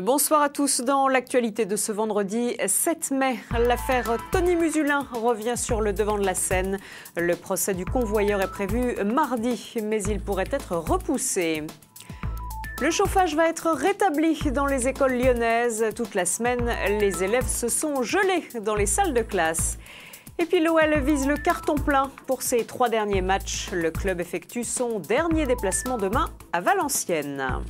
Bonsoir à tous. Dans l'actualité de ce vendredi 7 mai, l'affaire Tony Musulin revient sur le devant de la scène. Le procès du convoyeur est prévu mardi, mais il pourrait être repoussé. Le chauffage va être rétabli dans les écoles lyonnaises. Toute la semaine, les élèves se sont gelés dans les salles de classe. Et puis l'OL vise le carton plein pour ses 3 derniers matchs. Le club effectue son dernier déplacement demain à Valenciennes.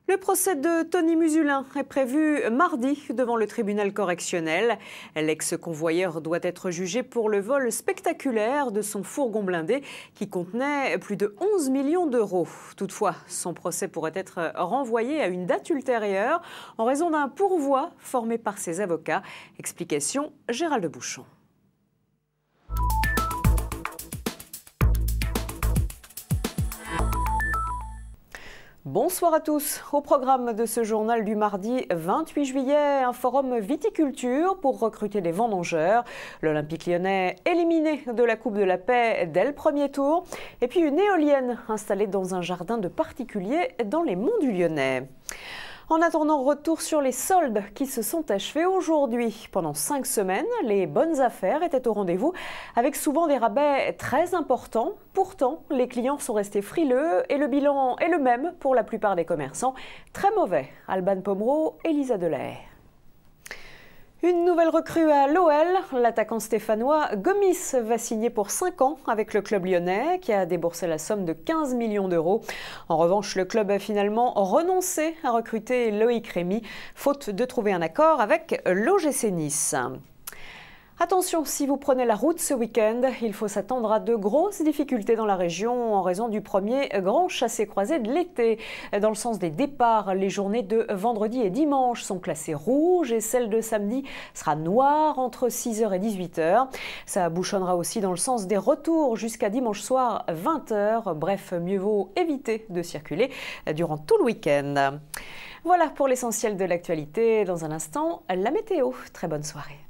Le procès de Tony Musulin est prévu mardi devant le tribunal correctionnel. L'ex-convoyeur doit être jugé pour le vol spectaculaire de son fourgon blindé qui contenait plus de 11 millions d'euros. Toutefois, son procès pourrait être renvoyé à une date ultérieure en raison d'un pourvoi formé par ses avocats. Explication Gérald Bouchon. Bonsoir à tous. Au programme de ce journal du mardi 28 juillet, un forum viticulture pour recruter des vendangeurs. L'Olympique lyonnais éliminé de la Coupe de la Paix dès le premier tour. Et puis une éolienne installée dans un jardin de particuliers dans les monts du Lyonnais. En attendant, retour sur les soldes qui se sont achevés aujourd'hui. Pendant 5 semaines, les bonnes affaires étaient au rendez-vous, avec souvent des rabais très importants. Pourtant, les clients sont restés frileux et le bilan est le même pour la plupart des commerçants. Très mauvais. Alban Pomereau, Elisa Delahaye. Une nouvelle recrue à l'OL, l'attaquant stéphanois Gomis va signer pour 5 ans avec le club lyonnais qui a déboursé la somme de 15 millions d'euros. En revanche, le club a finalement renoncé à recruter Loïc Rémy, faute de trouver un accord avec l'OGC Nice. Attention, si vous prenez la route ce week-end, il faut s'attendre à de grosses difficultés dans la région en raison du premier grand chassé-croisé de l'été. Dans le sens des départs, les journées de vendredi et dimanche sont classées rouges et celle de samedi sera noire entre 6h et 18h. Ça bouchonnera aussi dans le sens des retours jusqu'à dimanche soir 20h. Bref, mieux vaut éviter de circuler durant tout le week-end. Voilà pour l'essentiel de l'actualité. Dans un instant, la météo. Très bonne soirée.